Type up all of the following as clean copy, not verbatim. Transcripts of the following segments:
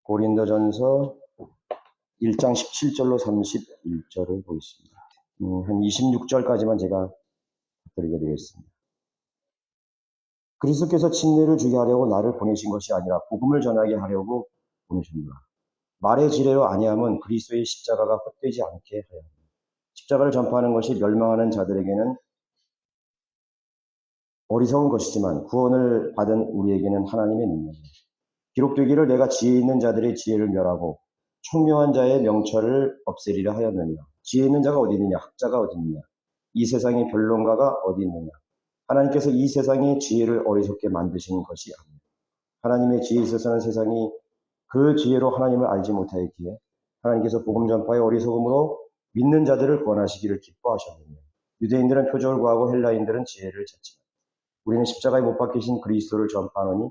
고린도전서 1장 17절로 31절을 보겠습니다. 한 26절까지만 제가 드리게 되겠습니다. 그리스도께서 침례를 주게 하려고 나를 보내신 것이 아니라 복음을 전하게 하려고 보내셨노라. 말의 지혜로 아니함은 그리스도의 십자가가 헛되지 않게 하여 십자가를 전파하는 것이 멸망하는 자들에게는 어리석은 것이지만 구원을 받은 우리에게는 하나님의 능력이다. 기록되기를 내가 지혜 있는 자들의 지혜를 멸하고 총명한 자의 명철을 없애리라 하였느니라. 지혜 있는 자가 어디 있느냐? 학자가 어디 있느냐? 이 세상의 변론가가 어디 있느냐? 하나님께서 이 세상의 지혜를 어리석게 만드신 것이 아닙니다. 하나님의 지혜에 있어서는 세상이 그 지혜로 하나님을 알지 못하였기에 하나님께서 복음 전파의 어리석음으로 믿는 자들을 구원하시기를 기뻐하셨느니라. 유대인들은 표적을 구하고 헬라인들은 지혜를 찾지만 우리는 십자가에 못 박히신 그리스도를 전파하노니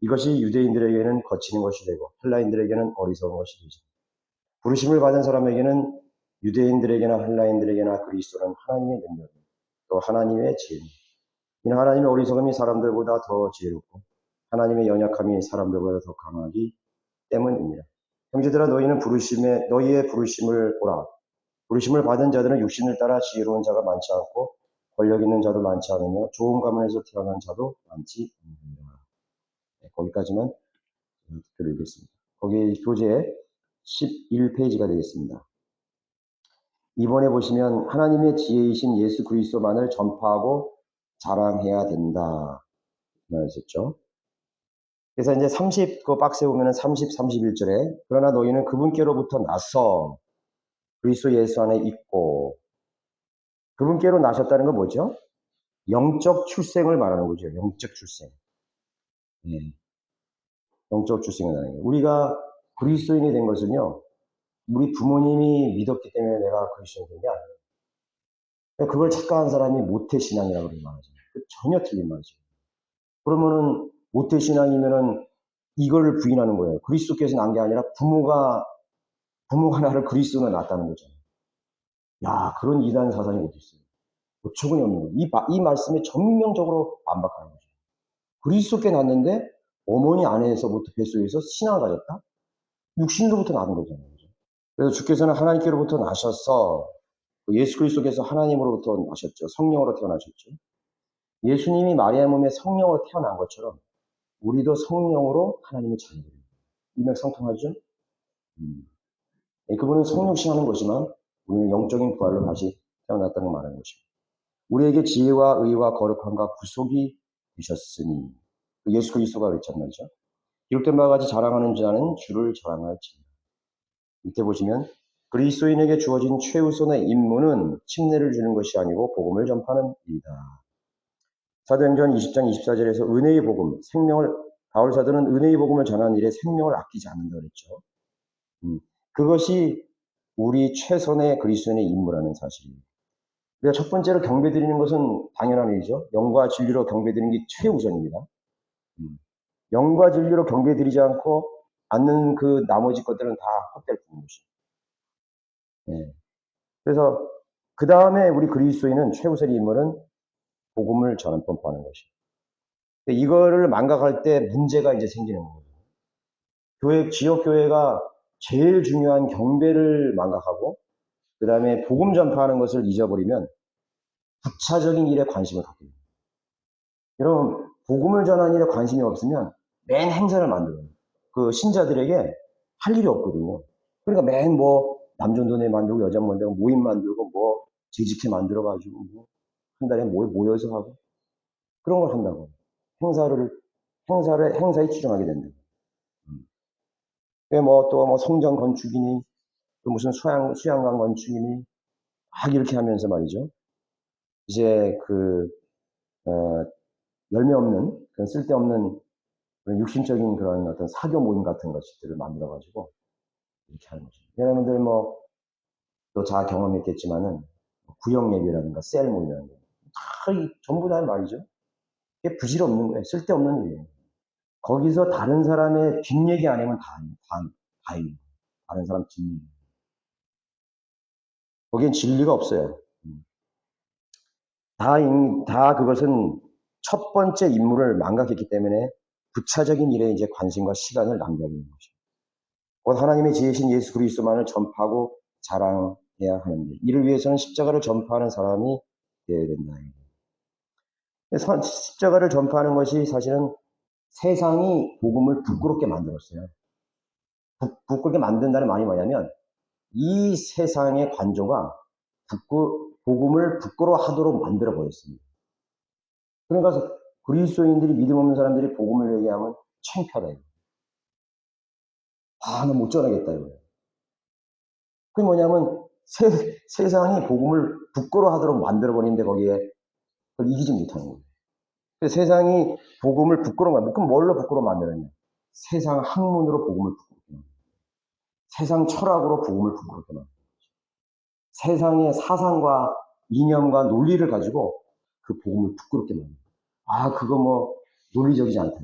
이것이 유대인들에게는 거치는 것이 되고 헬라인들에게는 어리석은 것이 되죠. 부르심을 받은 사람에게는 유대인들에게나 헬라인들에게나 그리스도는 하나님의 능력입니다. 또 하나님의 지혜입니다. 이는 하나님의 어리석음이 사람들보다 더 지혜롭고 하나님의 연약함이 사람들보다 더 강하기 때문입니다. 형제들아 너희의 부르심을 보라. 부르심을 받은 자들은 육신을 따라 지혜로운 자가 많지 않고 권력 있는 자도 많지 않으며 좋은 가문에서 태어난 자도 많지 않느니라. 거기까지만 읽겠습니다. 거기 교재 11페이지가 되겠습니다. 이번에 보시면 하나님의 지혜이신 예수 그리스도만을 전파하고 자랑해야 된다 말했었죠. 그래서 이제 그 박스에 보면은 31절에 그러나 너희는 그분께로부터 나서 그리스도 예수 안에 있고 그분께로 나셨다는 건 뭐죠? 영적 출생을 말하는 거죠. 영적 출생. 영적 출생을 말하는 거예요. 우리가 그리스도인이 된 것은요. 우리 부모님이 믿었기 때문에 내가 그리스도인이 된 게 아니에요. 그걸 착각한 사람이 모태신앙이라고 말하죠. 전혀 틀린 말이죠. 그러면은 모태신앙이면은 이걸 부인하는 거예요. 그리스도께서 난 게 아니라 부모가 나를 그리스도가 낳았다는 거잖아요. 야, 그런 이단 사상이 어디 있어요? 어처구니 없는 거예요. 이 말씀에 전면적으로 반박하는 거죠. 그리스도께 낳았는데 어머니 안에서부터 뱃속에서 신앙을 가졌다? 육신으로부터 낳은 거잖아요. 그래서 주께서는 하나님께로부터 나셔서 예수 그리스도께서 하나님으로부터 나셨죠. 성령으로 태어나셨죠. 예수님이 마리아 몸에 성령으로 태어난 것처럼 우리도 성령으로 하나님의 자녀들입니다. 일맥상통하죠? 그분은 성육신하는 것이지만 우리는 영적인 부활로 다시 태어났다는 걸 말하는 것입니다. 우리에게 지혜와 의와 거룩함과 구속이 되셨으니 예수 그리스도가 그랬단 말이죠. 기록된 바와 같이 자랑하는 자는 주를 자랑할지니라. 밑에 보시면 그리스도인에게 주어진 최우선의 임무는 침례를 주는 것이 아니고 복음을 전파하는 일이다. 사도행전 20장 24절에서 은혜의 복음, 바울 사도는 은혜의 복음을 전하는 일에 생명을 아끼지 않는다 그랬죠. 그것이 우리 최선의 그리스도인의 임무라는 사실입니다. 우리가 첫 번째로 경배드리는 것은 당연한 일이죠. 영과 진리로 경배드리는 게 최우선입니다. 영과 진리로 경배드리지 않는 그 나머지 것들은 다 헛될 뿐인 것입니다. 그래서 그 다음에 우리 그리스도인은 최우선의 임무는 복음을 전파하는 것입니다. 이거를 망각할 때 문제가 이제 생기는 거거든요. 지역 교회가 제일 중요한 경배를 망각하고 그 다음에 복음 전파하는 것을 잊어버리면 부차적인 일에 관심을 갖게 됩니다. 여러분, 복음을 전하는 일에 관심이 없으면 맨 행사를 만들어요. 그 신자들에게 할 일이 없거든요. 그러니까 맨 남전도회 만들고 여자 만들고 모임 만들고 재직회 만들어가지고 한 달에 모여서 하고 그런 걸 한다고. 행사에 치중하게 된다. 또 성전 건축이니 또 무슨 수양관 건축이니 막 이렇게 하면서 말이죠. 이제 열매 없는 그런 쓸데없는 그런 육신적인 그런 어떤 사교 모임 같은 것들을 만들어가지고 이렇게 하는 거죠. 여러분들 또 잘 경험했겠지만은 구역 예배라든가 셀 모임이라는 거 전부 다 말이죠. 이게 부질없는 거예요. 쓸데없는 일이에요. 거기서 다른 사람의 뒷얘기 안 하면 다입니다. 다른 사람 뒷얘기. 거기엔 진리가 없어요. 다 그것은 첫 번째 임무를 망각했기 때문에 부차적인 일에 이제 관심과 시간을 낭비하고 있는 것입니다. 곧 하나님의 지으신 예수 그리스도만을 전파하고 자랑해야 하는데 이를 위해서는 십자가를 전파하는 사람이 되어야 된다. 십자가를 전파하는 것이 사실은 세상이 복음을 부끄럽게 만들었어요. 부끄럽게 만든다는 말이 뭐냐면 이 세상의 관조가 복음을 부끄러워하도록 만들어 버렸습니다. 그러니까 그리스도인들이 믿음 없는 사람들이 복음을 얘기하면 창피하다. 아, 나 못 전하겠다 이거예요. 그게 뭐냐면 세상이 복음을 부끄러워하도록 만들어 버리는데 거기에 그걸 이기지 못하는 거예요. 세상이 복음을 부끄러워 만들어. 그럼 뭘로 부끄러워 만드느냐? 세상 학문으로 복음을 부끄럽게 만들어. 세상 철학으로 복음을 부끄럽게 만들어. 세상의 사상과 이념과 논리를 가지고 그 복음을 부끄럽게 만들어. 아, 그거 뭐 논리적이지 않다.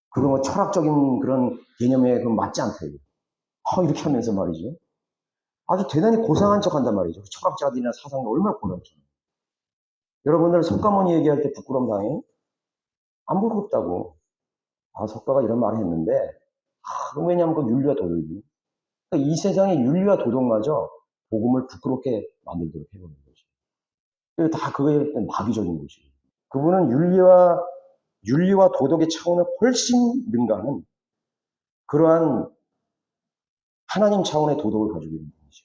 그거 뭐 철학적인 그런 개념에 맞지 않다. 이렇게 하면서 말이죠. 아주 대단히 고상한 척 한단 말이죠. 철학자들이나 사상가 얼마나 고상처럼. 여러분들 석가모니 얘기할 때 부끄러움 당해? 안 부끄럽다고. 아, 석가가 이런 말을 했는데, 왜냐하면 그 윤리와 도덕이지. 그러니까 이 세상의 윤리와 도덕마저 복음을 부끄럽게 만들도록 해보는 거지. 다 그거에 마귀적인 거지. 그분은 윤리와 도덕의 차원을 훨씬 능가하는 그러한 하나님 차원의 도덕을 가지고 있는 거지.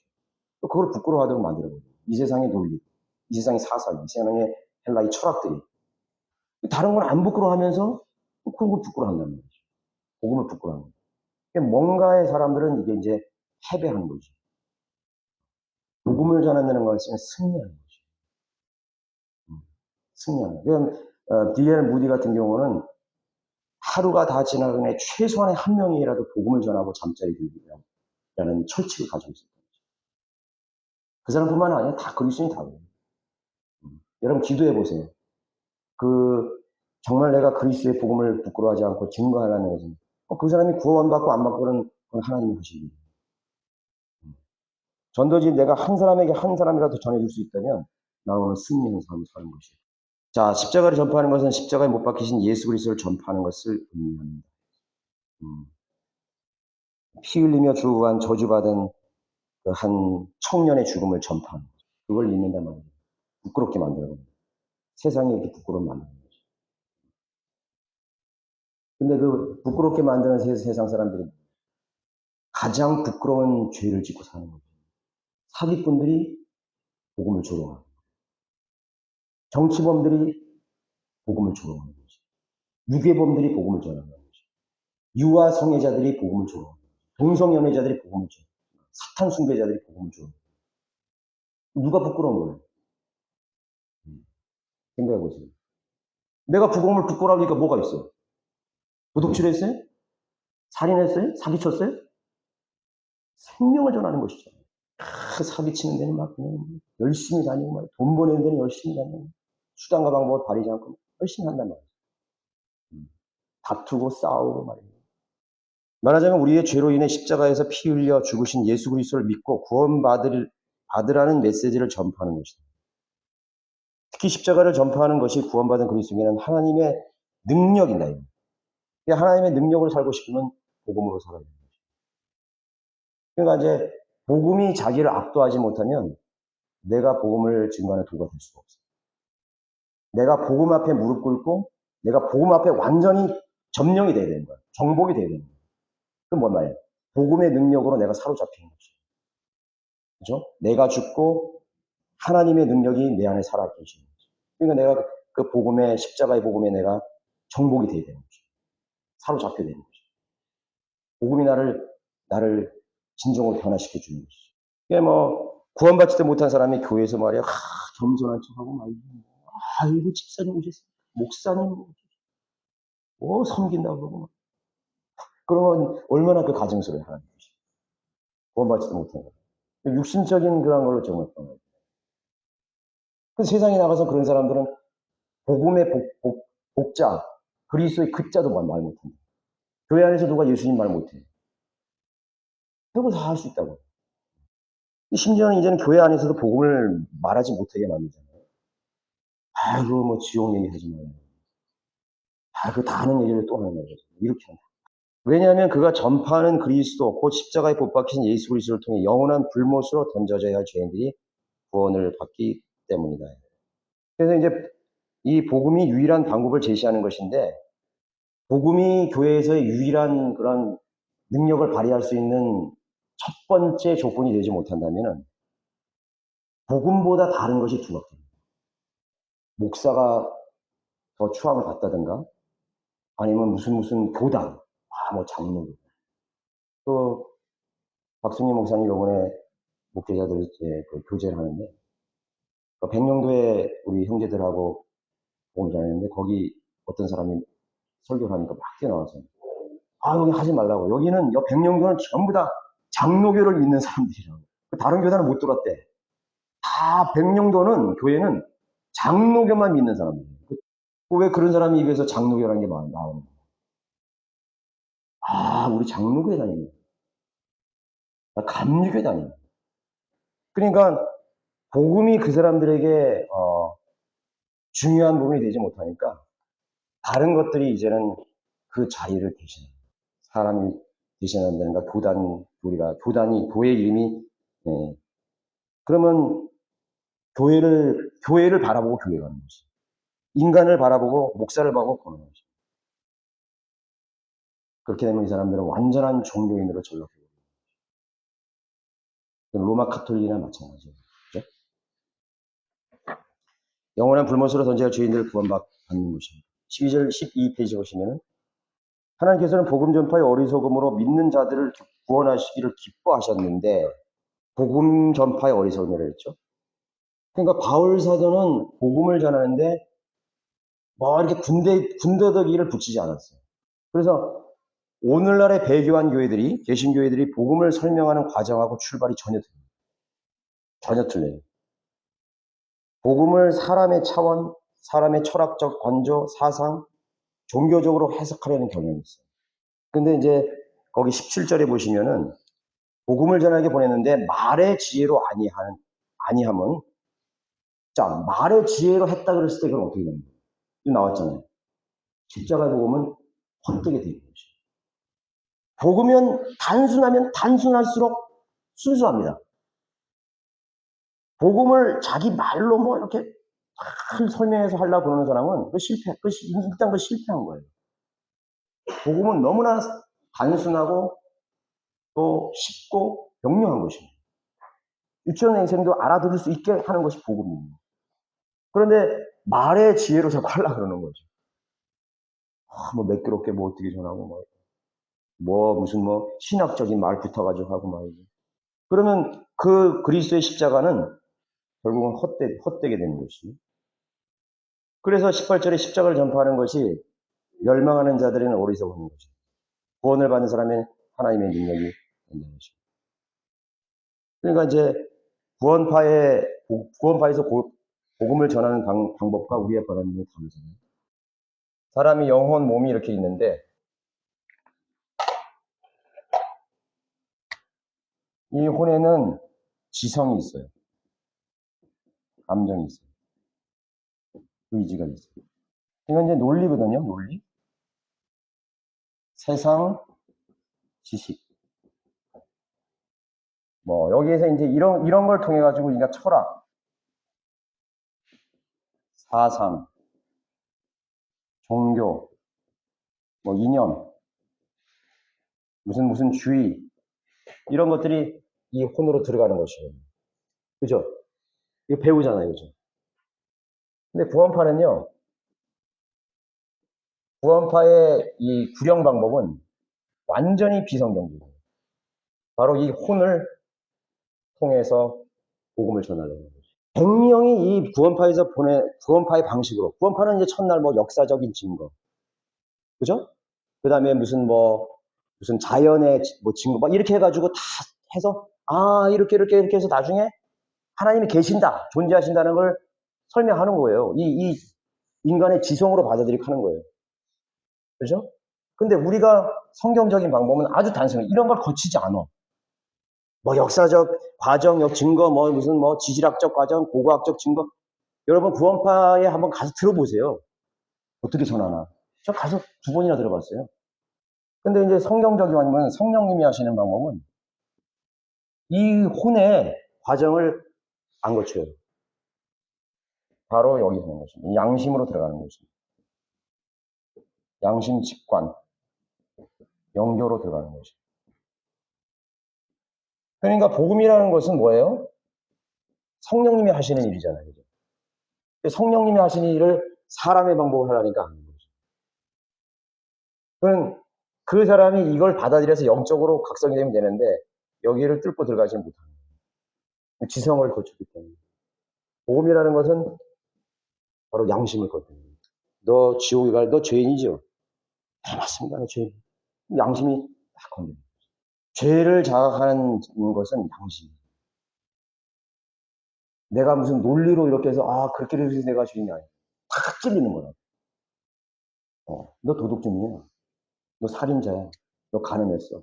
그걸 부끄러워하도록 만들어버려요. 이 세상의 논리, 이 세상의 사상, 이 세상의 헬라의 철학들이. 다른 건 안 부끄러워하면서 그런 걸 부끄러워한다는 거죠. 복음을 부끄러워하는 거죠. 그러니까 뭔가의 사람들은 이게 이제 패배하는 거죠. 복음을 전한다는 것은 승리하는 거죠. 승리하는 거죠. D.L. 무디 같은 경우는 하루가 다 지나가는 최소한의 한 명이라도 복음을 전하고 잠자리 들기라는 철칙을 가지고 있었던 거죠. 그 사람뿐만 아니라 다 그리스도인이 다 그래요. 여러분 기도해 보세요. 정말 내가 그리스도의 복음을 부끄러워하지 않고 증거하려는 것은 그 사람이 구원받고 안 받고는 그건 하나님이 하신 일이에요. 전도지 내가 한 사람에게 한 사람이라도 전해줄 수 있다면 나는 오늘 승리하는 삶을 사는 것이에요. 자, 십자가를 전파하는 것은 십자가에 못 박히신 예수 그리스도를 전파하는 것을 의미합니다. 피 흘리며 죽어간 저주받은 그 한 청년의 죽음을 전파하는 거죠. 그걸 믿는단 말이에요. 부끄럽게 만들어버려요. 세상이 이렇게 부끄러움 만드는 거죠. 근데 그 부끄럽게 만드는 세상 사람들이 가장 부끄러운 죄를 짓고 사는 거죠. 사기꾼들이 복음을 조롱하고 정치범들이 복음을 조롱하는 거죠. 유괴범들이 복음을 전하는 거죠. 유아 성애자들이 복음을 조롱하는 거죠. 동성연애자들이 복음을 조롱하는 거죠. 사탄 숭배자들이 복음을 조롱하는 거죠. 누가 부끄러운 거예요? 생각해 보세요. 내가 복음을 부끄러우니까 뭐가 있어? 도둑질했어요? 살인했어요? 사기쳤어요? 생명을 전하는 것이죠. 사기치는 데는 막 그냥 열심히 다니고 말이야. 돈 버는 데는 열심히 다니고 수단과 방법을 가리지 않고 열심히 한단 말이에요. 다투고 싸우고 말이에요. 말하자면 우리의 죄로 인해 십자가에서 피 흘려 죽으신 예수 그리스도를 믿고 구원받으라는 메시지를 전파하는 것이다. 특히 십자가를 전파하는 것이 구원받은 그리스도인은 하나님의 능력이다. 하나님의 능력으로 살고 싶으면 복음으로 살아야 돼요. 그러니까 이제 복음이 자기를 압도하지 못하면 내가 복음을 증거하는 도구가 될 수가 없어요. 내가 복음 앞에 무릎 꿇고 내가 복음 앞에 완전히 점령이 돼야 되는 거야. 정복이 돼야 되는 거야. 그럼 뭔 말이야? 복음의 능력으로 내가 사로잡히는 거지. 그죠? 내가 죽고 하나님의 능력이 내 안에 살아 계시는 거지. 그러니까 내가 그 복음의 십자가의 복음에 내가 정복이 돼야 되는 거지. 사로잡혀야 되는 거지. 복음이 나를 진정으로 변화시켜 주는 것이죠. 그게 뭐 구원받지도 못한 사람이 교회에서 말이야 겸손한 척하고 말이야. 아이고 집사님 오셨어요. 목사님 섬긴다고 그러고 그러면 얼마나 그 가증스러워요 하나님. 구원받지도 못한 거. 육신적인 그런 걸로 정했던 거예요. 그 세상에 나가서 그런 사람들은 복음의 복자 그리스도의 글자도 말 못한다. 교회 안에서 누가 예수님 말 못해. 그걸 다 할 수 있다고. 심지어는 이제는 교회 안에서도 복음을 말하지 못하게 만들잖아요. 아이고 뭐 지옥 얘기하지 마요. 그 다 아는 얘기를 또 하는 거죠. 이렇게 한다. 왜냐하면 그가 전파하는 그리스도, 곧 십자가에 못 박히신 예수 그리스도를 통해 영원한 불못으로 던져져야 할 죄인들이 구원을 받기 때문이다. 그래서 이제 이 복음이 유일한 방법을 제시하는 것인데, 복음이 교회에서의 유일한 그런 능력을 발휘할 수 있는 첫 번째 조건이 되지 못한다면 복음보다 다른 것이 두렵습니다. 목사가 더 추함을 받다든가 아니면 무슨 교단, 뭐 장로. 또 박승희 목사님 이번에 목회자들 이제 그 교제를 하는데 그 백령도에 우리 형제들하고 복음 전했는데 거기 어떤 사람이 설교를 하니까 막 뛰어나와서 여기 하지 말라고. 여기는 백령도는 전부 다 장로교를 믿는 사람들이라고. 다른 교단은 못 들었대. 다 백령도는 교회는 장로교만 믿는 사람들이에요. 왜 그런 사람이 입에서 장로교라는 게 나오는 거예요? 우리 장로교에 다니는 거예요. 감리교에 다니는 거예요. 그러니까 복음이 그 사람들에게 중요한 부분이 되지 못하니까 다른 것들이 이제는 그 자리를 대신해요. 사람이 대신한다든가 우리가 교회 이름이 그러면 교회를 바라보고 교회가 하는 것이. 인간을 바라보고 목사를 바라보고 보는 것이. 그렇게 되면 이 사람들은 완전한 종교인으로 전락해요. 로마 카톨릭이나 마찬가지예요. 그렇죠? 영원한 불못으로 던져야 죄인들을 구원받는 것입니다. 12절, 12페이지 보시면은 하나님께서는 복음 전파의 어리석음으로 믿는 자들을 구원하시기를 기뻐하셨는데 복음 전파의 어리석음이라고 했죠. 그러니까 바울 사도는 복음을 전하는데 이렇게 군더더기를 붙이지 않았어요. 그래서 오늘날의 배교한 교회들이, 개신교회들이 복음을 설명하는 과정하고 출발이 전혀 틀려요. 전혀 틀려요. 복음을 사람의 차원, 사람의 철학적 관조, 사상, 종교적으로 해석하려는 경향이 있어요. 근데 이제 거기 17절에 보시면은 복음을 전하게 보냈는데 말의 지혜로 아니함은 말의 지혜로 했다 그랬을 때 그건 어떻게 됩니까? 나왔잖아요. 십자가의 복음은 헛되게 되는 것이죠. 복으면 단순하면 단순할수록 순수합니다. 복음을 자기 말로 이렇게 설명해서 하려고 그러는 사람은 일단 실패한 거예요. 복음은 너무나 단순하고 또 쉽고 명료한 것입니다. 유치원생도 알아들을 수 있게 하는 것이 복음입니다. 그런데 말의 지혜로 자꾸 하려고 그러는 거죠. 매끄럽게 어떻게 전하고 무슨 신학적인 말 붙어가지고 하고 말이죠. 그러면 그 그리스도의 십자가는 결국은 헛되게 되는 것이. 그래서 18절에 십자가를 전파하는 것이 멸망하는 자들에는 어리석은 거죠. 구원을 받는 사람의 하나님의 능력이 있는 것이죠. 그러니까 이제 구원파에서 복음을 전하는 방법과 우리의 바람이 다르잖아요. 사람이 영혼, 몸이 이렇게 있는데 이 혼에는 지성이 있어요. 감정이 있어요. 의지가 있어요. 이건 이제 논리거든요. 논리. 세상, 지식. 여기에서 이제 이런 걸 통해 가지고 우리가 철학, 사상, 종교, 이념, 무슨 주의 이런 것들이 이 혼으로 들어가는 것이에요. 그죠? 이거 배우잖아요, 그죠? 근데 구원파의 이 구령 방법은 완전히 비성경적이에요. 바로 이 혼을 통해서 복음을 전하려는 거죠. 100명이 이 구원파의 방식으로, 구원파는 이제 첫날 역사적인 증거, 그죠? 그 다음에 무슨 자연의 증거, 이렇게 해가지고 다 해서, 이렇게 해서 나중에 하나님이 계신다, 존재하신다는 걸 설명하는 거예요. 이 인간의 지성으로 받아들이고 하는 거예요. 그죠? 근데 우리가 성경적인 방법은 아주 단순해. 이런 걸 거치지 않아. 역사적 과정, 증거, 무슨 지질학적 과정, 고고학적 증거. 여러분 구원파에 한번 가서 들어보세요. 어떻게 전하나. 저 가서 2번이나 들어봤어요. 근데 이제 성경적이 아니면 성령님이 하시는 방법은 이 혼의 과정을 안 거쳐요. 바로 여기 보는 것입니다. 양심으로 들어가는 것입니다. 양심 직관, 영교로 들어가는 것입니다. 그러니까 복음이라는 것은 뭐예요? 성령님이 하시는 일이잖아요. 그죠? 성령님이 하시는 일을 사람의 방법을 하려니까 안 되는 거죠. 그럼 그 사람이 이걸 받아들여서 영적으로 각성이 되면 되는데 여기를 뚫고 들어가지 못하는 거예요. 지성을 거쳤기 때문에. 복음이라는 것은 바로 양심을 거쳐요. 너 지옥에 너 죄인이죠? 네, 맞습니다. 너 죄인. 양심이 딱 건드려요. 죄를 자각하는 것은 양심. 내가 무슨 논리로 이렇게 해서 그렇게 해서 내가 죄인이 아니야. 탁 찔리는 거야. 너 도둑증이야. 너 살인자야. 너 가늠했어.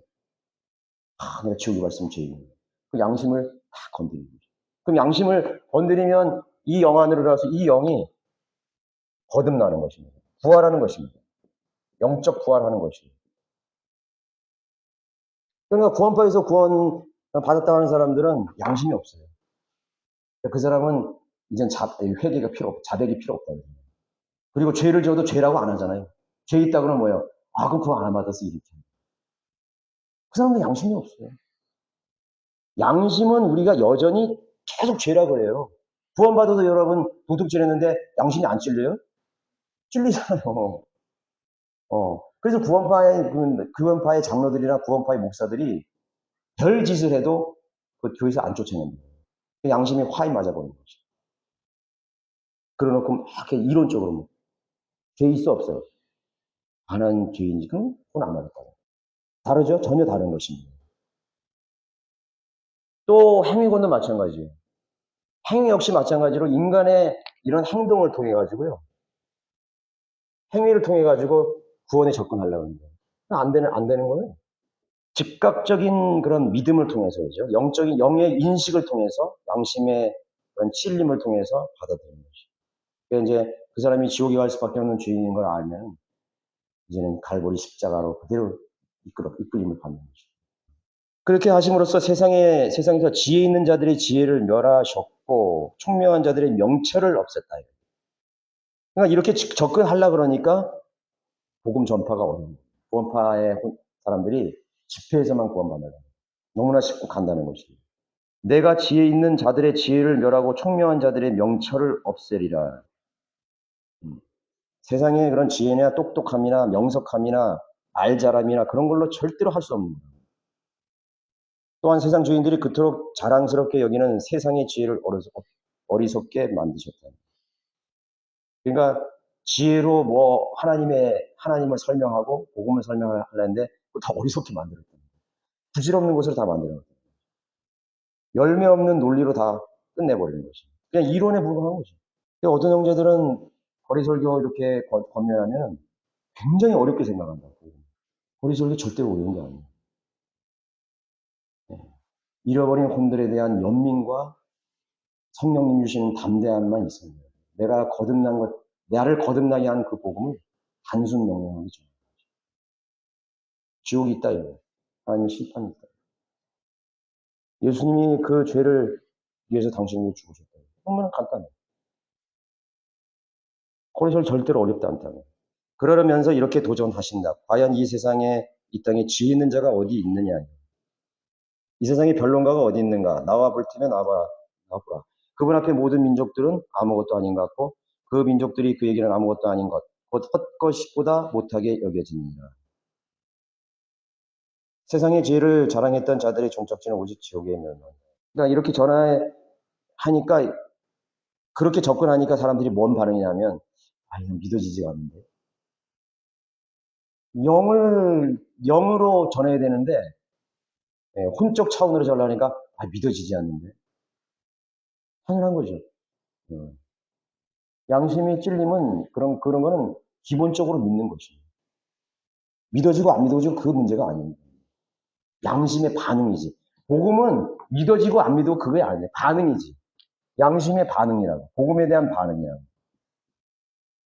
내가 지옥에 갔으면 죄인이야. 그 양심을 다 건드리는 거죠. 그럼 양심을 건드리면 이 영 안으로 들어가서 이 영이 거듭나는 것입니다. 부활하는 것입니다. 영적 부활하는 것입니다. 그러니까 구원파에서 구원 받았다고 하는 사람들은 양심이 없어요. 그 사람은 이젠 회개가 필요 없고 자백이 필요 없다. 그리고 죄를 지어도 죄라고 안 하잖아요. 죄 있다 그러면 뭐예요? 그럼 구원 안 받았어 이렇게. 그 사람은 양심이 없어요. 양심은 우리가 여전히 계속 죄라 그래요. 구원받아도 여러분 도둑질했는데 양심이 안 찔려요? 찔리잖아요. 그래서 구원파의 장로들이나 구원파의 목사들이 별 짓을 해도 그 교회에서 안 쫓아낸다. 양심이 화이 맞아버리는 거죠. 그러놓고 막 이렇게 이론적으로 죄 있어 없어요? 안 한 죄인지 그건 안 맞았다고. 다르죠? 전혀 다른 것입니다. 또 행위권도 마찬가지예요. 행위 역시 마찬가지로 인간의 이런 행동을 통해 가지고요. 행위를 통해 가지고 구원에 접근하려고 합니다. 안 되는 거예요. 즉각적인 그런 믿음을 통해서죠. 영적인 영의 인식을 통해서 양심의 그런 찔림을 통해서 받아들이는 것이죠. 그러니까 이제 그 사람이 지옥에 갈 수밖에 없는 죄인인 걸 알면 이제는 갈보리 십자가로 그대로 이끌림을 받는 것이죠. 그렇게 하심으로써 세상에서 지혜 있는 자들의 지혜를 멸하셨고 총명한 자들의 명철을 없앴다. 그러니까 이렇게 접근하려고 그러니까 복음 전파가 어려운 거예요. 구원파의 사람들이 집회에서만 구원받는 거예요. 너무나 쉽고 간다는 것입니다. 내가 지혜 있는 자들의 지혜를 멸하고 총명한 자들의 명철을 없애리라. 세상에 그런 지혜나 똑똑함이나 명석함이나 알잘함이나 그런 걸로 절대로 할 수 없는 거예요. 또한 세상 주인들이 그토록 자랑스럽게 여기는 세상의 지혜를 어리석게 만드셨다. 그러니까 지혜로 하나님을 설명하고 복음을 설명하려는데 그걸 다 어리석게 만들었다. 부질없는 것으로 다 만들었다. 열매 없는 논리로 다 끝내버리는 거죠. 그냥 이론에 불과한 거죠. 어떤 형제들은 거리설교 이렇게 권면하면 굉장히 어렵게 생각한다고. 거리설교 절대로 어려운 게 아니에요. 잃어버린 혼들에 대한 연민과 성령님 주시는 담대함만 있으면 돼요. 나를 거듭나게 하는 그 복음을 단순 명령하기 전에. 지옥이 있다, 이거예요. 하나님의 심판이 있다. 예수님이 그 죄를 위해서 당신을 죽으셨다. 얼마나 간단해요. 거리설 절대로 어렵지 않다고. 그러면서 이렇게 도전하신다. 과연 이 세상에, 이 땅에 지혜 있는 자가 어디 있느냐. 이 세상에 변론가가 어디 있는가. 나와 볼 테면 나와보라. 그분 앞에 모든 민족들은 아무것도 아닌 것 같고 그 민족들이 그에게는 아무것도 아닌 것, 곧 헛것보다 못하게 여겨집니다. 세상의 지혜를 자랑했던 자들의 종착지는 오직 지옥에 멸망. 그러니까 이렇게 전화하니까 그렇게 접근하니까 사람들이 뭔 반응이냐면 이건 믿어지지가 않는데. 영으로 전해야 되는데 혼적 차원으로 전하니까 믿어지지 않는데. 당연한 거죠. 양심이 찔림은 그런 거는 기본적으로 믿는 것이에요. 믿어지고 안 믿어지고 그 문제가 아닙니다. 양심의 반응이지. 복음은 믿어지고 안 믿어지고 그게 아니에요. 반응이지. 양심의 반응이라고. 복음에 대한 반응이라고.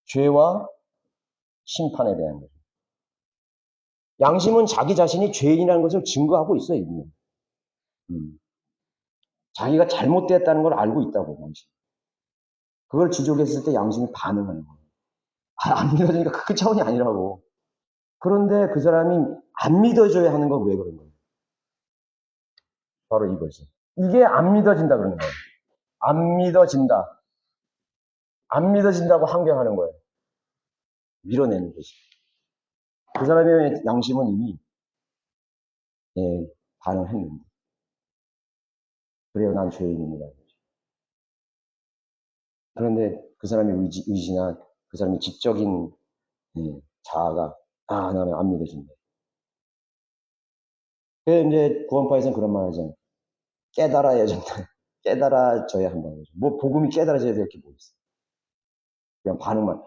죄와 심판에 대한 거죠. 양심은 자기 자신이 죄인이라는 것을 증거하고 있어요, 이미. 자기가 잘못됐다는 걸 알고 있다고, 양심. 그걸 지적했을 때 양심이 반응하는 거예요. 안 믿어지니까 그 차원이 아니라고. 그런데 그 사람이 안 믿어줘야 하는 건 왜 그런 거예요? 바로 이거지. 이게 안 믿어진다 그러는 거예요. 안 믿어진다. 안 믿어진다고 항변하는 거예요. 밀어내는 거지. 그 사람의 양심은 이미 반응했는데. 그래요, 난 죄인입니다. 그런데 그 사람의 의지나 그 사람의 지적인 자아가 나는 안 믿어진다. 그래서 이제 구원파에서는 그런 말 하잖아요. 깨달아야 된다. 깨달아져야 한다는 거죠. 뭐 복음이 깨달아져야 될 게 뭐 있어. 그냥 반응만.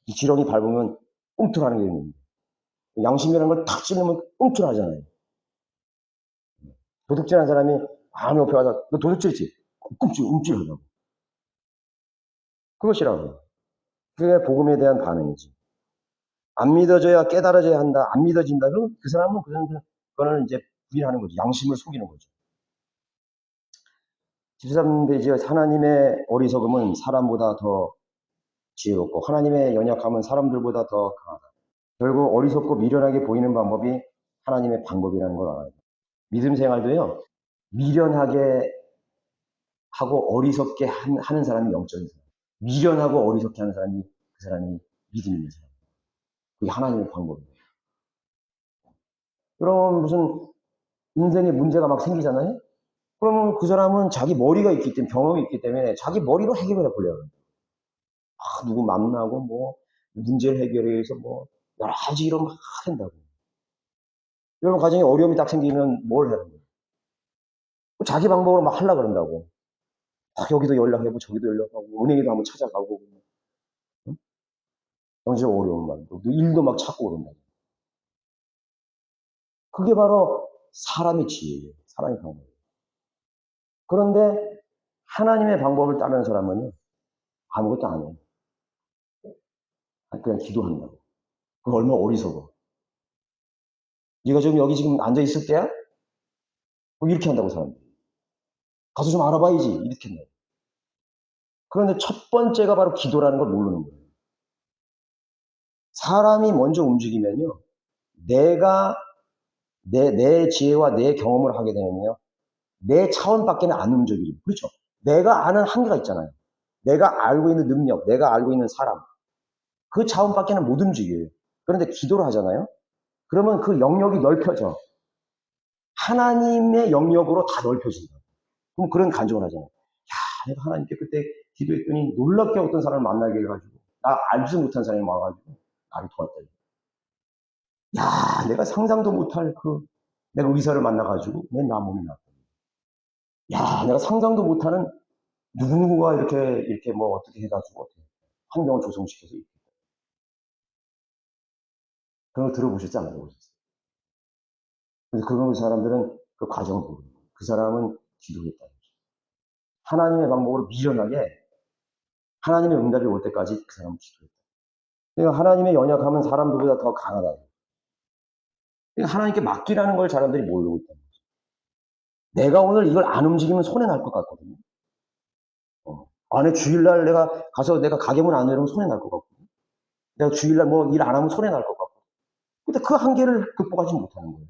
이 지렁이 밟으면 꿈틀하는 게 있는데. 양심이라는 걸 탁 찌르면 꿈틀하잖아요. 도둑질한 사람이 바로 옆에 와서 너 도둑질했지? 움찔하다고. 그것이라고. 그게 복음에 대한 반응이지. 안 믿어져야 깨달아져야 한다. 안 믿어진다. 그럼 그 사람은 그거는 이제 부인하는 거지. 양심을 속이는 거죠. 13페이지에 하나님의 어리석음은 사람보다 더 지혜롭고 하나님의 연약함은 사람들보다 더 강하다. 결국 어리석고 미련하게 보이는 방법이 하나님의 방법이라는 걸 알아야 돼요. 믿음 생활도요. 미련하게 하고 어리석게 하는 사람이 영적인 사람. 미련하고 어리석게 하는 사람이 그 사람이 믿음 있는 사람. 그게 하나님의 방법이에요. 그럼 무슨 인생에 문제가 막 생기잖아요? 그러면 그 사람은 자기 머리가 있기 때문에, 경험이 있기 때문에 자기 머리로 해결해 보려고. 누구 만나고 뭐, 문제를 해결해 위해서 뭐, 여러 가지 이런 막 한다고. 여러분 가정에 어려움이 딱 생기면 뭘 하는 거예요? 자기 방법으로 막 하려고 그런다고. 여기도 연락하고 저기도 연락하고 은행에도 한번 찾아가고 응? 정신적 어려움만 일도 막 찾고 그런다. 그게 바로 사람의 지혜예요. 사람의 방법. 그런데 하나님의 방법을 따르는 사람은요 아무것도 안 해요. 그냥 기도한다고. 그거 얼마나 어리석어. 네가 지금 여기 지금 앉아 있을 때야? 이렇게 한다고 사람들이. 가서 좀 알아봐야지. 이렇게 한다고. 그런데 첫 번째가 바로 기도라는 걸 모르는 거예요. 사람이 먼저 움직이면요. 내가 내 지혜와 내 경험을 하게 되면요. 내 차원밖에는 안 움직여요. 그렇죠? 내가 아는 한계가 있잖아요. 내가 알고 있는 능력, 내가 알고 있는 사람. 그 차원밖에는 못 움직여요. 그런데 기도를 하잖아요. 그러면 그 영역이 넓혀져. 하나님의 영역으로 다 넓혀진다. 그럼 그런 간증을 하잖아요. 내가 하나님께 그때 기도했더니 놀랍게 어떤 사람을 만나게 해가지고 나 알지 못한 사람이 와가지고 나를 도왔다. 내가 상상도 못할 내가 의사를 만나가지고 내 몸이 났다. 내가 상상도 못하는 누구누구가 이렇게 뭐 어떻게 해가지고 환경을 조성시켜서 그런 거 들어보셨지 안 들어보셨어요? 근데 그런 사람들은 그 과정을 모르는 거예요. 그 사람은 기도했다는 거죠. 하나님의 방법으로 미련하게 하나님의 응답이 올 때까지 그 사람은 기도했다. 그러니까 하나님의 연약함은 사람들보다 더 강하다. 그러니까 하나님께 맡기라는 걸 사람들이 모르고 있다는 거죠. 내가 오늘 이걸 안 움직이면 손해 날 것 같거든요. 주일날 내가 가게문 안 열으면 손해 날 것 같거든요. 내가 주일날 뭐 일 안 하면 손해 날 것 같고. 근데 그 한계를 극복하지 못하는 거예요.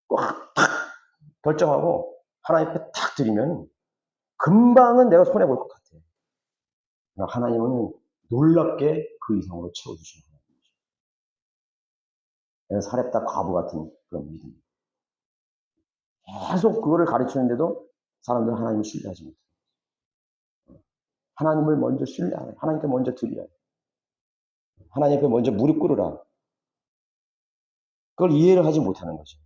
꽉 결정하고 하나님 앞에 탁 드리면 금방은 내가 손해 볼 것 같아요. 하나님은 놀랍게 그 이상으로 채워주시는 하나님이죠. 사렙다 과부 같은 그런 믿음. 계속 그거를 가르치는데도 사람들은 하나님을 신뢰하지 못해요. 하나님을 먼저 신뢰하라. 하나님께 먼저 드리라. 하나님 앞에 먼저 무릎 꿇으라. 그걸 이해를 하지 못하는 거죠.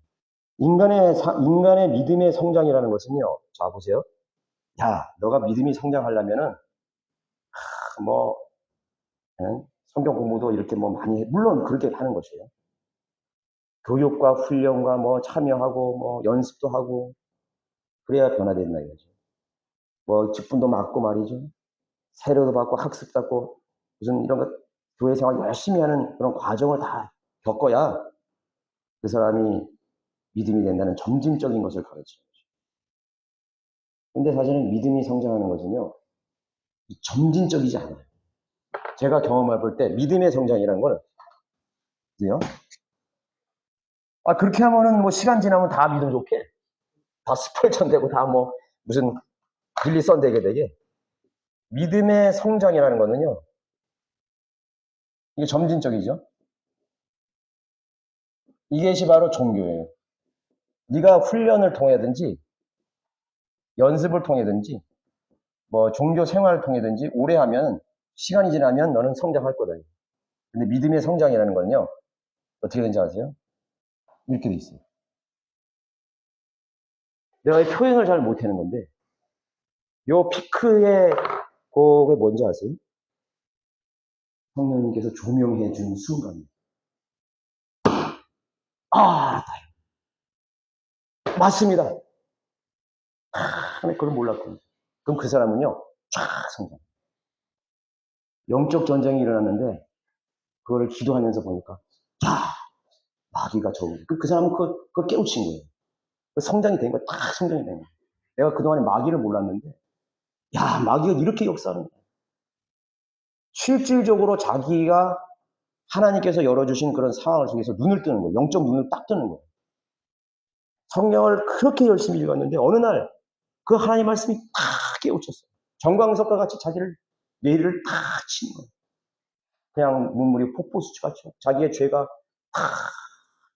인간의 믿음의 성장이라는 것은요. 자 보세요. 너가 믿음이 성장하려면은 뭐 성경 공부도 이렇게 뭐 많이 물론 그렇게 하는 것이에요. 교육과 훈련과 뭐 참여하고 뭐 연습도 하고 그래야 변화된다 이거죠. 뭐 직분도 맡고 말이죠. 세례도 받고 학습도 받고 무슨 이런 것 교회 생활 열심히 하는 그런 과정을 다 겪어야 그 사람이 믿음이 된다는 점진적인 것을 가르쳐요. 근데 사실은 믿음이 성장하는 것은요, 점진적이지 않아요. 제가 경험해 볼 때 믿음의 성장이라는 거는, 그죠? 그렇게 하면은 뭐 시간 지나면 다 믿음 좋게, 다 스펄전 되고 다 뭐 무슨 빌리 썬되게 되게. 믿음의 성장이라는 거는요, 이게 점진적이죠. 이것이 바로 종교예요. 네가 훈련을 통해든지 연습을 통해든지 뭐 종교 생활을 통해든지 오래 하면 시간이 지나면 너는 성장할 거다. 근데 믿음의 성장이라는 건요, 어떻게 되는지 아세요? 이렇게 돼 있어요. 내가 표현을 잘 못하는 건데, 요 피크의 그게 뭔지 아세요? 성령님께서 조명해 준 순간이에요. 알았다. 맞습니다. 그걸 몰랐군요. 그럼 그 사람은요, 쫙 성장. 영적 전쟁이 일어났는데, 그거를 기도하면서 보니까, 마귀가 적은 거예요. 그 사람은 그걸 깨우친 거예요. 성장이 된 거예요. 딱 성장이 된 거예요. 내가 그동안에 마귀를 몰랐는데, 마귀가 이렇게 역사하는 거예요. 실질적으로 자기가 하나님께서 열어주신 그런 상황을 속에서 눈을 뜨는 거예요. 영적 눈을 딱 뜨는 거예요. 성경을 그렇게 열심히 읽었는데, 어느 날, 그 하나님 말씀이 딱 깨우쳤어요. 정광석과 같이 자기를, 뇌를 딱 치는 거예요. 그냥 눈물이 폭포수치같이 자기의 죄가 탁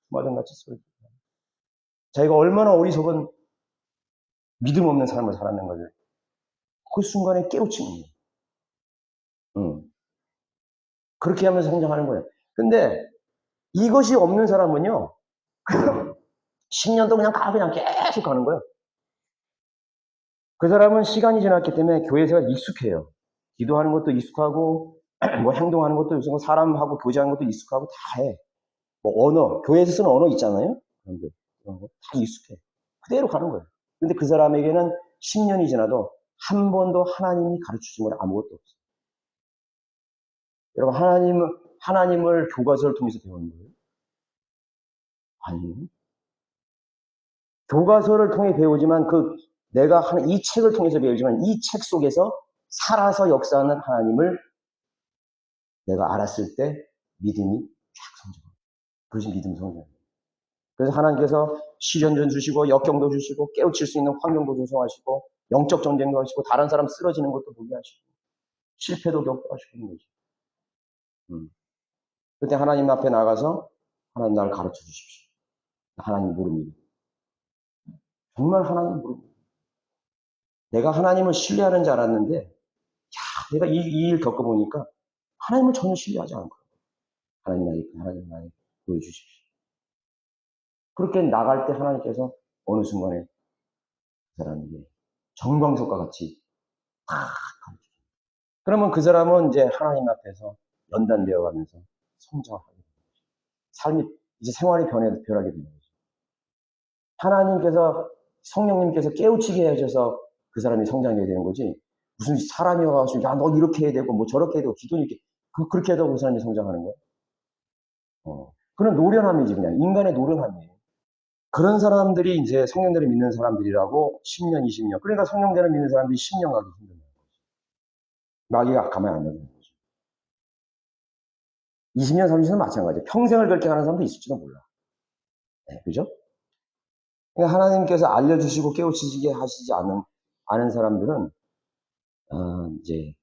마당같이 쏟아져요. 자기가 얼마나 어리석은 믿음 없는 삶을 살았는 것을 그 순간에 깨우치는 거예요. 그렇게 하면서 성장하는 거예요. 근데 이것이 없는 사람은요, 10년도 그냥 계속 가는 거예요. 그 사람은 시간이 지났기 때문에 교회에서 익숙해요. 기도하는 것도 익숙하고, 뭐 행동하는 것도 익숙하고, 사람하고 교제하는 것도 익숙하고 다 해. 뭐 언어, 교회에서 쓰는 언어 있잖아요? 그런 거 다 익숙해. 그대로 가는 거예요. 근데 그 사람에게는 10년이 지나도 한 번도 하나님이 가르쳐준 건 아무것도 없어요. 여러분, 하나님을 교과서를 통해서 배우는 거예요? 아니요. 교과서를 통해 배우지만 내가 하는 이 책을 통해서 배우지만 이 책 속에서 살아서 역사하는 하나님을 내가 알았을 때 믿음이 쫙 성장합니다. 그것이 믿음 성장입니다. 그래서 하나님께서 시련도 주시고 역경도 주시고 깨우칠 수 있는 환경도 조성하시고 영적 전쟁도 하시고 다른 사람 쓰러지는 것도 보게 하시고 실패도 겪게 하시는 거죠. 그때 하나님 앞에 나가서 하나님 나를 가르쳐 주십시오. 하나님 모릅니다. 정말 하나님 모릅니다. 내가 하나님을 신뢰하는 줄 알았는데 내가 이 일 겪어보니까 하나님을 전혀 신뢰하지 않고 하나님 나에게 보여주십시오. 그렇게 나갈 때 하나님께서 어느 순간에 그 사람에게 정광석과 같이 탁 가르쳐줍니다. 그러면 그 사람은 이제 하나님 앞에서 연단되어 가면서 성장하게 됩니다. 삶이 이제 생활이 변하게 되는 거죠. 하나님께서 성령님께서 깨우치게 해주셔서 그 사람이 성장하게 되는 거지. 무슨 사람이 와가지고 너 이렇게 해야 되고 뭐 저렇게 해야 되고 기도 이렇게 그렇게 해도 그 사람이 성장하는 거예요. 그런 노련함이지 그냥 인간의 노련함이에요. 그런 사람들이 이제 성령들을 믿는 사람들이라고 10년, 20년. 그러니까 성령들을 믿는 사람들이 10년 가기 힘든 거예요. 마귀가 가만히 안 놔두는 거죠. 20년, 30년은 마찬가지예요. 평생을 그렇게 가는 사람도 있을지도 몰라. 네, 그죠? 그러니까 하나님께서 알려주시고 깨우치게 하시지 않은 사람들은 이제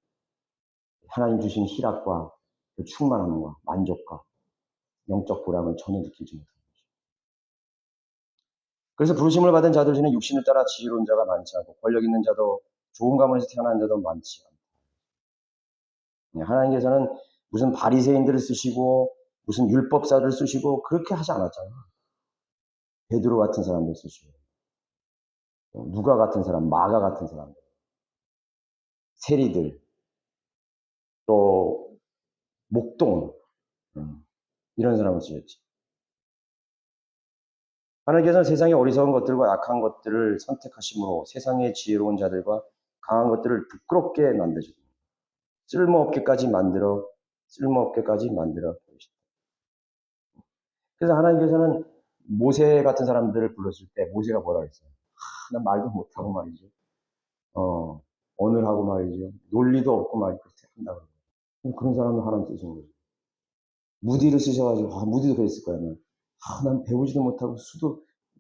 하나님 주신 희락과 그 충만함과 만족과 영적 보람을 전혀 느끼지 못합니다. 그래서 부르심을 받은 자들 중에 육신을 따라 지혜로운 자가 많지 않고 권력 있는 자도 좋은 가문에서 태어난 자도 많지 않다. 하나님께서는 무슨 바리새인들을 쓰시고 무슨 율법사들을 쓰시고 그렇게 하지 않았잖아요. 베드로 같은 사람들 쓰시고 누가 같은 사람, 마가 같은 사람들, 세리들, 또 목동 이런 사람을 쓰셨지. 하나님께서는 세상의 어리석은 것들과 악한 것들을 선택하심으로 세상의 지혜로운 자들과 강한 것들을 부끄럽게 만드시고 쓸모없게까지 만들어 쓸모없게까지 만들어 버리셨다. 그래서 하나님께서는 모세 같은 사람들을 불렀을 때 모세가 뭐라 그랬어요? 난 말도 못하고 말이죠. 언어하고 말이죠. 논리도 없고 말이죠. 그렇게 한다고 그래요. 그런 사람을 하나님 쓰시는 거죠. 무디를 쓰셔가지고, 무디도 그랬을 거야. 난 배우지도 못하고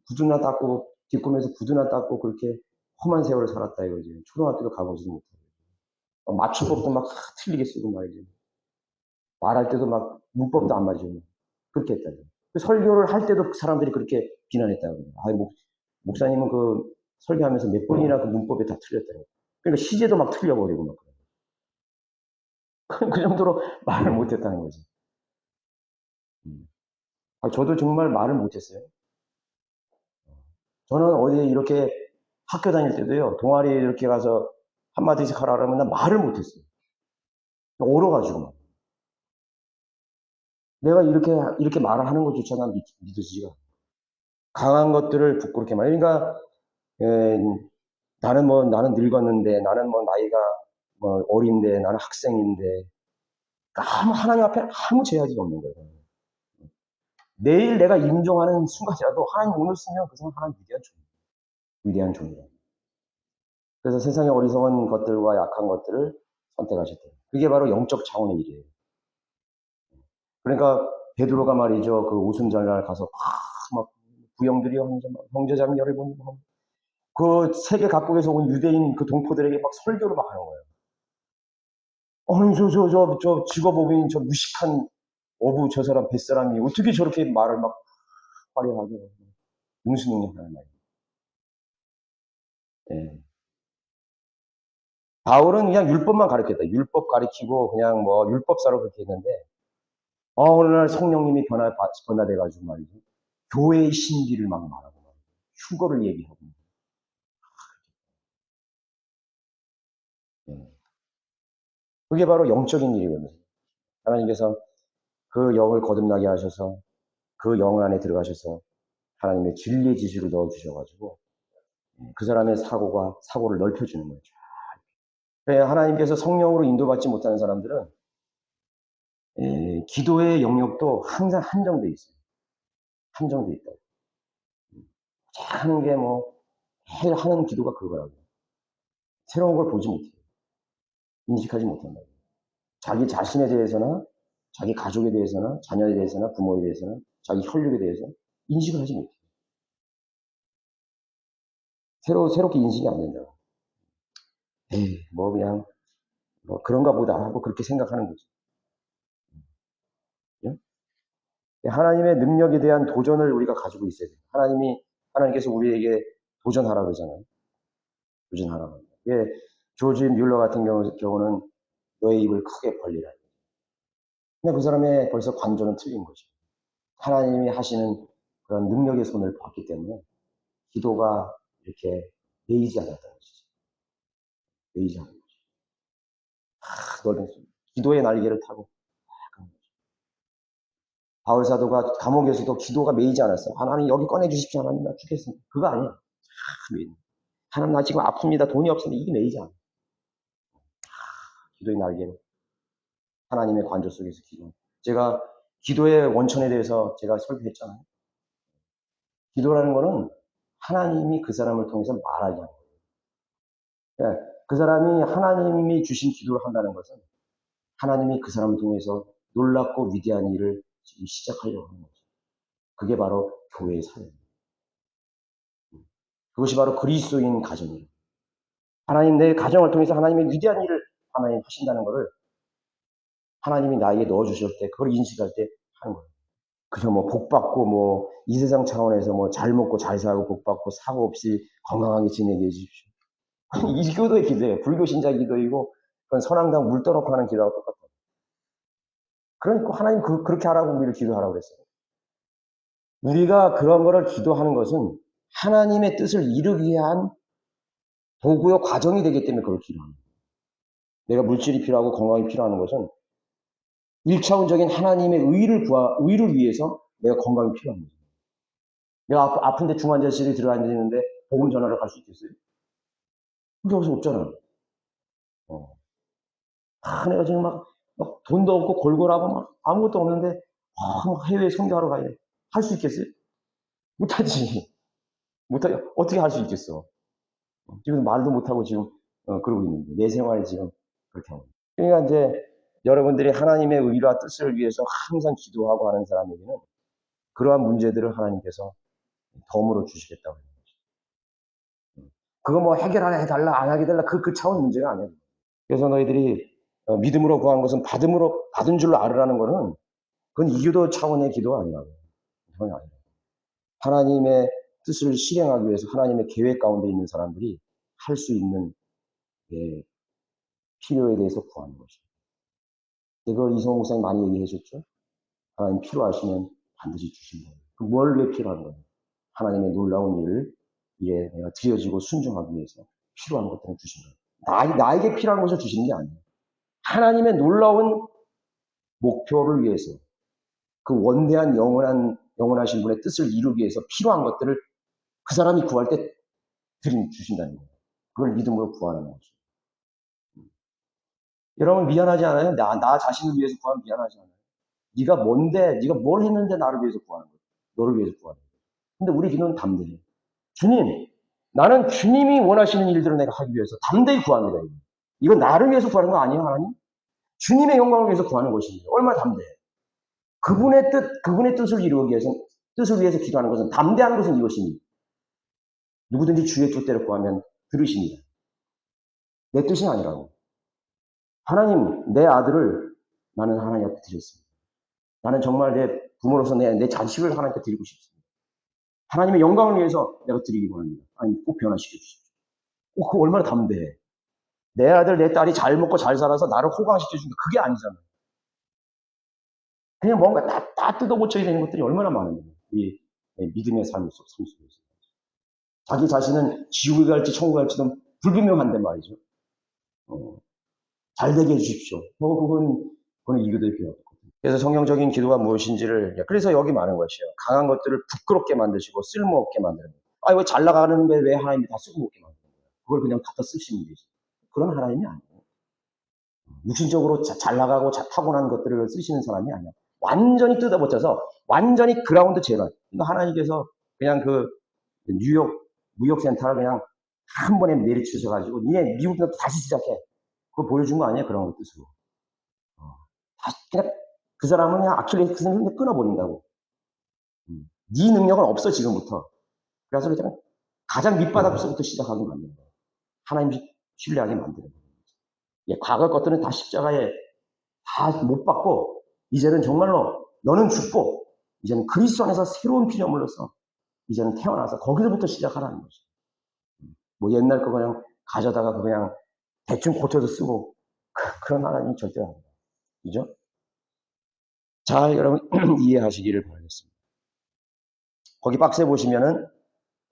구두나 닦고, 뒷꿈에서 구두나 닦고 그렇게 험한 세월을 살았다 이거지. 초등학교도 가보지도 못하고. 맞춤법도 막 틀리게 쓰고 말이죠. 말할 때도 막 문법도 안 맞으고. 그렇게 했다. 설교를 할 때도 사람들이 그렇게 비난했다고 그래요. 목사님은 그 설교하면서 몇 번이나 그 문법에 다 틀렸다고. 그러니까 시제도 막 틀려버리고 막. 그 정도로 말을 못했다는 거지. 저도 정말 말을 못했어요. 저는 어디 이렇게 학교 다닐 때도요, 동아리 이렇게 가서 한마디씩 하라 그러면 난 말을 못했어요. 얼어가지고 막. 내가 이렇게 말을 하는 것조차 난 믿어지지가 않아요. 강한 것들을 부끄럽게 말. 그러니까, 나는 늙었는데, 나는 나이가 어린데, 나는 학생인데, 하나님 앞에 아무 제약이 없는 거예요. 내일 내가 임종하는 순간이라도 하나님 오늘 쓰면 그 사람 하나님 위대한 종이다. 그래서 세상의 어리석은 것들과 약한 것들을 선택하셨대요. 그게 바로 영적 차원의 일이에요. 그러니까 베드로가 말이죠. 그 오순절날 가서 막 부영들이 형제자매 여러분 그 세계 각국에서 온 유대인 그 동포들에게 막 설교를 막 하는 거예요. 아니 저 직업법인 저 무식한 어부 저 사람 뱃사람이 어떻게 저렇게 말을 막 화려하게 무슨능력하는 말이에요. 예. 바울은 그냥 율법만 가르쳤다. 율법 가르치고 그냥 율법사로 그렇게 했는데 어느 날 성령님이 변화돼가지고 말이죠. 교회의 신비를 막 말하고 말이죠. 휴거를 얘기하고. 예. 그게 바로 영적인 일이거든요. 하나님께서 그 영을 거듭나게 하셔서 그 영 안에 들어가셔서 하나님의 진리의 지식을 넣어주셔가지고 그 사람의 사고를 넓혀주는 거죠. 하나님께서 성령으로 인도받지 못하는 사람들은 기도의 영역도 항상 한정돼 있어요. 한정돼 있다. 하는 게 매일 하는 기도가 그거라고요. 새로운 걸 보지 못해요. 인식하지 못한다. 자기 자신에 대해서나 자기 가족에 대해서나 자녀에 대해서나 부모에 대해서나 자기 혈육에 대해서 인식을 하지 못해요. 새롭게 인식이 안 된다. 그냥 그런가 보다 하고 그렇게 생각하는 거죠. 하나님의 능력에 대한 도전을 우리가 가지고 있어야 돼요. 하나님께서 우리에게 도전하라고 그러잖아요. 도전하라고. 조지 뮬러 같은 경우는 너의 입을 크게 벌리라. 근데 그 사람의 벌써 관조는 틀린 거죠. 하나님이 하시는 그런 능력의 손을 봤기 때문에 기도가 이렇게 매이지 않았다는 것이죠. 매이지 않은 거죠. 기도의 날개를 타고 바울 사도가 감옥에서도 기도가 매이지 않았어요. 하나님 여기 꺼내주십시오. 하나님 나 죽겠습니다. 그거 아니야. 하나님 나 지금 아픕니다. 돈이 없습니다. 이게 매이지 않아. 기도의 날개로 하나님의 관조 속에서 기도. 제가 기도의 원천에 대해서 제가 설교했잖아요. 기도라는 거는 하나님이 그 사람을 통해서 말하게 하는 거예요. 그 사람이 하나님이 주신 기도를 한다는 것은 하나님이 그 사람을 통해서 놀랍고 위대한 일을 지금 시작하려고 하는 거죠. 그게 바로 교회의 사역입니다. 그것이 바로 그리스도인 가정이에요. 하나님 내 가정을 통해서 하나님의 위대한 일을 하나님 하신다는 것을 하나님이 나에게 넣어주실 때 그걸 인식할 때 하는 거예요. 그저 복 받고 이 세상 차원에서 잘 먹고 잘 살고 복 받고 사고 없이 건강하게 지내게 해주십시오. 이 기도의 기도예요. 불교 신자 기도이고 그건 선앙당 물 떠놓고 하는 기도하고 똑같아요. 그러니까 하나님 그렇게 하라고 우리를 기도하라고 그랬어요. 우리가 그런 거를 기도하는 것은 하나님의 뜻을 이루기 위한 도구요 과정이 되기 때문에 그걸 기도합니다. 내가 물질이 필요하고 건강이 필요한 것은 1차원적인 하나님의 의를 위해서 내가 건강이 필요한 거죠. 내가 아픈데 중환자실에 들어앉아 있는데 보험 전화를 갈 수 있겠어요? 그게 어디서 없잖아요. 내가 지금 막 돈도 없고 골골하고 막 아무것도 없는데 막 해외에 선교하러 가야 돼. 할 수 있겠어요? 못하지. 못하 어떻게 할 수 있겠어? 지금 말도 못하고 지금 그러고 있는데 내 생활이 지금 그렇게 하고. 그러니까 이제 여러분들이 하나님의 의와 뜻을 위해서 항상 기도하고 하는 사람에게는 그러한 문제들을 하나님께서 덤으로 주시겠다고 해요. 그거 뭐 해결해달라 안 하게 달라 그 차원 문제가 아니에요. 그래서 너희들이 믿음으로 구한 것은 받은 줄로 알으라는 거는 그건 이교도 차원의 기도가 아니라고. 전혀 아니라고. 하나님의 뜻을 실행하기 위해서 하나님의 계획 가운데 있는 사람들이 할 수 있는 예, 필요에 대해서 구하는 것이에요. 그걸 이성호 목사님 많이 얘기해 줬죠. 하나님 필요하시면 반드시 주신다. 뭘 위해 필요한 거예요? 하나님의 놀라운 일을 예, 내가 드려지고 순종하기 위해서 필요한 것들을 주신 거예요. 나에게 필요한 것을 주시는 게 아니에요. 하나님의 놀라운 목표를 위해서 그 원대한 영원하신 분의 뜻을 이루기 위해서 필요한 것들을 그 사람이 구할 때 주신다는 거예요. 그걸 믿음으로 구하는 거죠. 여러분 미안하지 않아요? 나 자신을 위해서 구하면 미안하지 않아요? 네가 뭔데, 네가 뭘 했는데 나를 위해서 구하는 거야. 너를 위해서 구하는 거야. 근데 우리 기도는 담대해요. 주님, 나는 주님이 원하시는 일들을 내가 하기 위해서 담대히 구합니다. 이건 나를 위해서 구하는 거 아니에요, 하나님? 주님의 영광을 위해서 구하는 것입니다. 얼마나 담대해. 그분의 뜻을 이루기 위해서, 뜻을 위해서 기도하는 것은, 담대한 것은 이것입니다. 누구든지 주의 뜻대로 구하면 들으십니다. 내 뜻이 아니라고. 하나님, 내 아들을 나는 하나님 앞에 드렸습니다. 나는 정말 내 부모로서 내 자식을 하나님께 드리고 싶습니다. 하나님의 영광을 위해서 내가 드리기 원합니다. 아니, 꼭 변화시켜 주십시오. 그거 얼마나 담대해. 내 아들, 내 딸이 잘 먹고 잘 살아서 나를 호강시켜 준다. 그게 아니잖아요. 그냥 뭔가 다 뜯어고쳐야 되는 것들이 얼마나 많은데. 이 믿음의 삶 속에서. 자기 자신은 지옥에 갈지 천국에 갈지도 불분명한데 말이죠. 잘 되게 해주십시오. 그건 이교도의 필요없거든요. 그래서 성경적인 기도가 무엇인지를, 그래서 여기 많은 것이에요. 강한 것들을 부끄럽게 만드시고 쓸모없게 만드는 거예요. 아, 왜 잘 나가는데 왜 하나님이 다 쓸모없게 만드는 거예요? 그걸 그냥 갖다 쓰시면 되지. 그런 하나님이 아니에요. 육신적으로 잘 나가고 타고난 것들을 쓰시는 사람이 아니야. 완전히 뜯어버쳐서 완전히 그라운드 제로. 그러니까 하나님께서 그냥 그 뉴욕 무역센터를 그냥 한 번에 내리치셔가지고 니네 미국도 다시 시작해. 그거 보여준 거 아니야? 그런 것 뜻으로. 다시 그냥 그 사람은 그냥 아킬레스건을 끊어버린다고. 네 능력은 없어 지금부터. 그래서 그냥 가장 밑바닥부터 시작하게 만드는 거예요. 하나님 신뢰하게 만드는 거예요. 예, 과거 것들은 다 십자가에 다 못 받고 이제는 정말로 너는 죽고 이제는 그리스도 안에서 새로운 피조물로서 이제는 태어나서 거기서부터 시작하라는 거죠. 뭐 옛날 거 그냥 가져다가 그냥 대충 고쳐서 쓰고 그런 하나님 절대 아닙니다. 그죠? 잘 여러분 이해하시기를 바라겠습니다. 거기 박스에 보시면은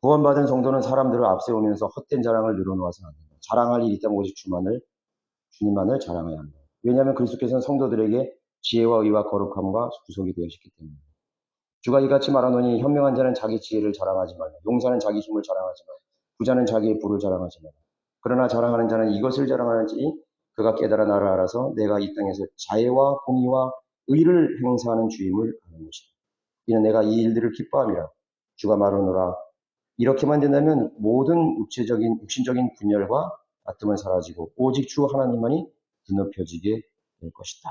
구원받은 성도는 사람들을 앞세우면서 헛된 자랑을 늘어놓아서 안 된다. 자랑할 일이 있다면 오직 주님만을 자랑해야 한다. 왜냐하면 그리스도께서는 성도들에게 지혜와 의와 거룩함과 구속이 되었기 때문입니다. 주가 이같이 말하노니 현명한 자는 자기 지혜를 자랑하지 말라. 용사는 자기 힘을 자랑하지 말라. 부자는 자기의 부를 자랑하지 말라. 그러나 자랑하는 자는 이것을 자랑하는지 그가 깨달아 나를 알아서 내가 이 땅에서 자애와 공의와 의를 행사하는 주임을 아는 것이다. 이는 내가 이 일들을 기뻐함이라. 주가 말하노라. 이렇게만 된다면 모든 육신적인 분열과 다툼은 사라지고 오직 주 하나님만이 드높여지게 될 것이다.